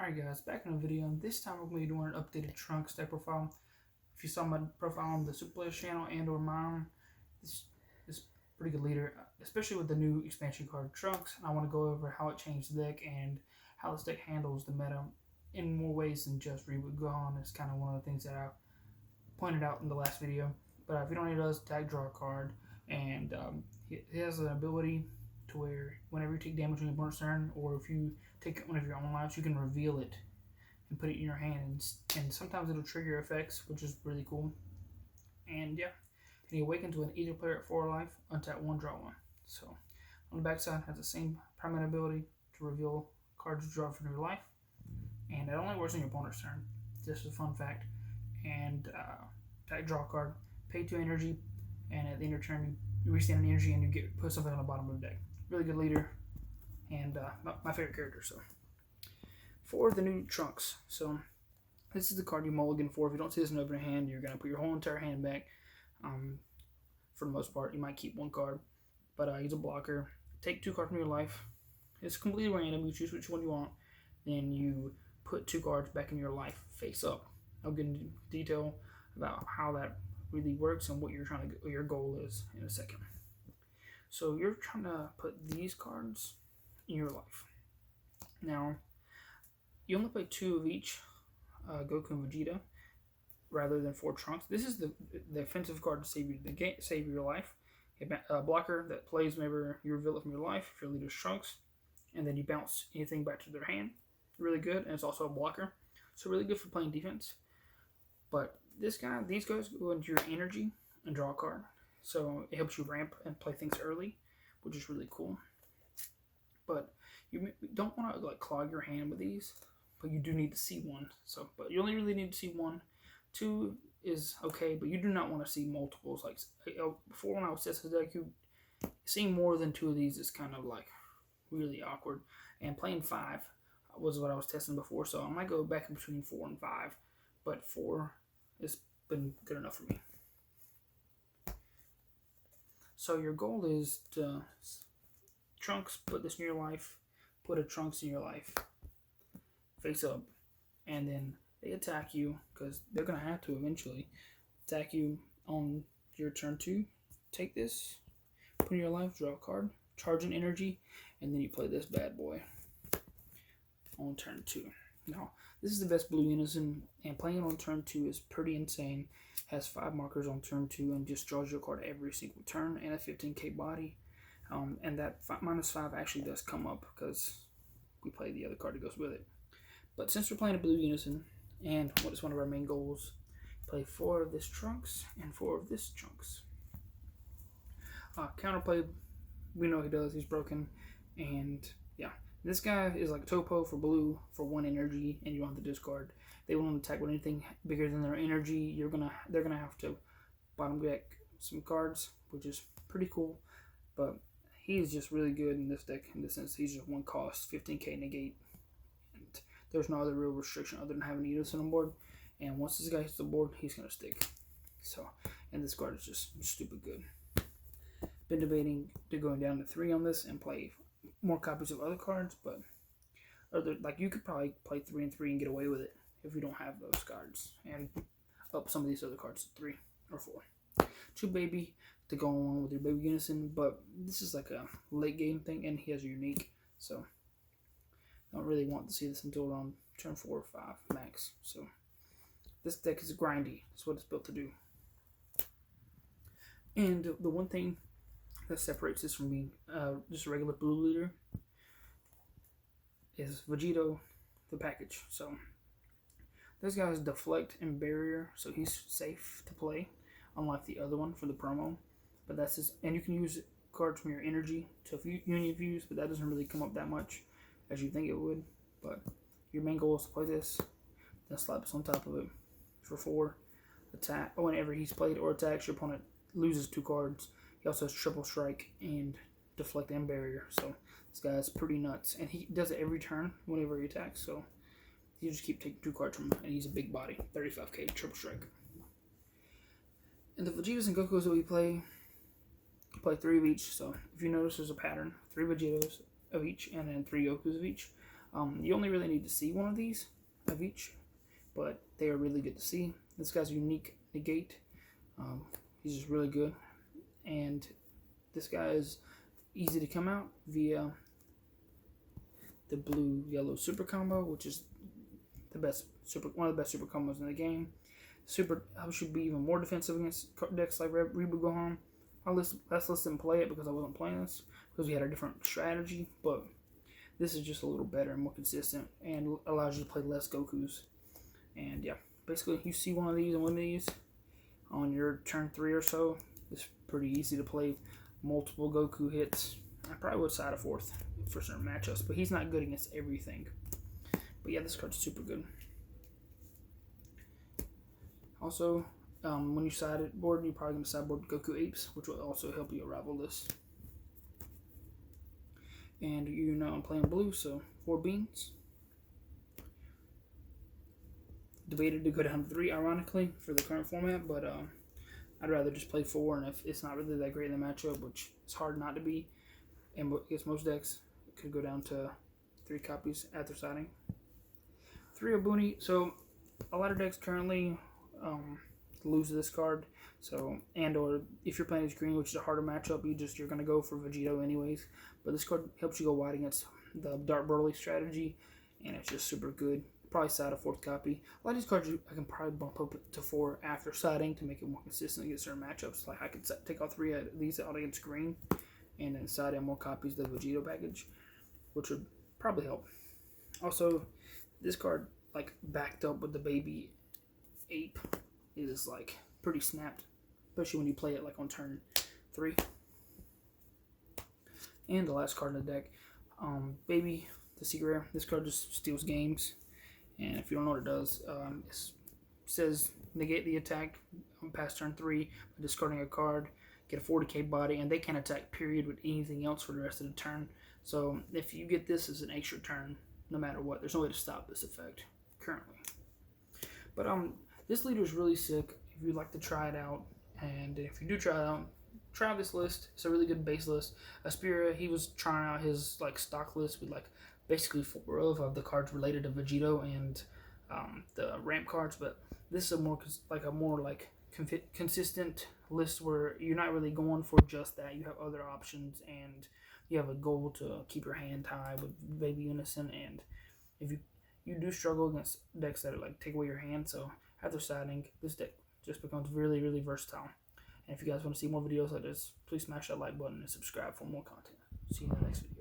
Alright guys, back in the video, and this time we're going to be doing an updated Trunks deck profile. If you saw my profile on the Super Players channel and or mine, this is pretty good leader, especially with the new expansion card Trunks. And I want to go over how it changed the deck and how this deck handles the meta in more ways than just Reboot Gohan. It's kind of one of the things that I pointed out in the last video. But if you don't need us, tag draw a card, and he has an ability to where whenever you take damage on your opponent's turn, or if you take one of your own lives, you can reveal it and put it in your hand, and sometimes it'll trigger effects, which is really cool. And yeah, and he awakens to an either player at 4 life, untap 1, draw 1. So on the backside has the same primary ability to reveal cards you draw from your life, and it only works on your opponent's turn. Just a fun fact. And draw a card, pay 2 energy, and at the end of your turn you restand an energy and you put something on the bottom of the deck. Really good leader, and my favorite character. So for the new Trunks, so this is the card you mulligan for. If you don't see this in open hand, you're gonna put your whole entire hand back. For the most part, you might keep 1 card, but he's a blocker. Take 2 cards from your life. It's completely random. You choose which one you want, then you put 2 cards back in your life face up. I'll get into detail about how that really works and what your goal is in a second. So you're trying to put these cards in your life. Now, you only play 2 of each, Goku and Vegeta, rather than 4 Trunks. This is the offensive card to save your life. A blocker that plays whenever you reveal it from your life, if your leader's Trunks, and then you bounce anything back to their hand. Really good, and it's also a blocker, so really good for playing defense. But these guys go into your energy and draw a card, so it helps you ramp and play things early, which is really cool. But you don't want to clog your hand with these, but you do need to see 1. So, but you only really need to see 1. 2 is okay, but you do not want to see multiples. Like before, when I was testing the deck, seeing more than 2 of these is kind of like really awkward. And playing 5 was what I was testing before, so I might go back in between 4 and 5, but 4 has been good enough for me. So your goal is to Trunks, put this in your life, put a Trunks in your life, face up, and then they attack you, because they're going to have to eventually attack you on your turn 2. Take this, put in your life, draw a card, charge an energy, and then you play this bad boy on turn 2. Now, this is the best Blue Unison, and playing on turn 2 is pretty insane. Has 5 markers on turn 2 and just draws your card every single turn, and a 15k body. And that -5 actually does come up because we play the other card that goes with it. But since we're playing a Blue Unison, and what is one of our main goals, play 4 of this Trunks and 4 of this Trunks. Counterplay, we know he does. He's broken, and yeah. This guy is like Topo for blue for 1 energy, and you don't have to discard. They won't attack with anything bigger than their energy. They're gonna have to bottom deck some cards, which is pretty cool. But he's just really good in this deck in the sense he's just 1 cost, 15k negate, and there's no other real restriction other than having Unison on board. And once this guy hits the board, he's gonna stick. So, and this card is just stupid good. Been debating to going down to 3 on this and play more copies of other cards, but you could probably play 3 and 3 and get away with it if you don't have those cards, and up some of these other cards to 3 or 4. 2 baby to go along with your baby Unison, but this is like a late game thing, and he has a unique, so I don't really want to see this until around turn 4 or 5 max. So this deck is grindy. That's what it's built to do. And the one thing that separates this from being just a regular blue leader is Vegito, the package. So this guy has deflect and barrier, so he's safe to play, unlike the other one for the promo. But that's his, and you can use cards from your energy to Union Fuse, but that doesn't really come up that much as you think it would. But your main goal is to play this, then slap this on top of it for 4 attack. Whenever he's played or attacks, your opponent loses 2 cards. He also has triple strike and deflect and barrier. So this guy's pretty nuts, and he does it every turn whenever he attacks. So you just keep taking 2 cards from him, and he's a big body, 35k triple strike. And the Vegetas and Gokus that we play 3 of each. So if you notice, there's a pattern: 3 Vegetas of each, and then 3 Gokus of each. You only really need to see one of these of each, but they are really good to see. This guy's unique negate. He's just really good, and this guy is easy to come out via the blue-yellow super combo, which is one of the best super combos in the game. Super should be even more defensive against decks like Reboot Gohan. Let's listen play it because I wasn't playing this because we had a different strategy, but this is just a little better and more consistent and allows you to play less Gokus. And yeah, basically you see one of these and one of these on your turn 3 or so. It's pretty easy to play multiple Goku hits. I probably would side a 4th for certain matchups, but he's not good against everything. But yeah, this card's super good. Also, when you sideboard, you're probably going to sideboard Goku Apes, which will also help you unravel this. And you know I'm playing blue, so 4 beans. Debated to go down to 3, ironically, for the current format, but I'd rather just play 4, and if it's not really that great in the matchup, which is hard not to be, and against most decks, it could go down to 3 copies after siding. 3 Obuni, so a lot of decks currently lose this card, so or if you're playing as green, which is a harder matchup, you're gonna go for Vegito anyways. But this card helps you go wide against the Dark Broly strategy, and it's just super good. Probably side a 4th copy. A lot of these cards I can probably bump up to 4 after siding to make it more consistent against certain matchups. Like I could take all 3 of these out against green, and then side in more copies of the Vegito package, which would probably help. Also, this card like backed up with the baby ape is like pretty snapped, especially when you play it like on turn 3. And the last card in the deck, Baby, the secret rare. This card just steals games, and if you don't know what it does, it says negate the attack past turn 3 by discarding a card, get a 40k body, and they can't attack period with anything else for the rest of the turn. So if you get this as an extra turn, no matter what, there's no way to stop this effect currently. But this leader is really sick if you'd like to try it out, and if you do try it out, try out this list. It's a really good base list. Aspira, he was trying out his like stock list with like basically 4 of the cards related to Vegito and the ramp cards, but this is a more consistent list where you're not really going for just that. You have other options, and you have a goal to keep your hand high with Baby Unison. And if you do struggle against decks that like take away your hand, so after siding, this deck just becomes really, really versatile. And if you guys want to see more videos like this, please smash that like button and subscribe for more content. See you in the next video.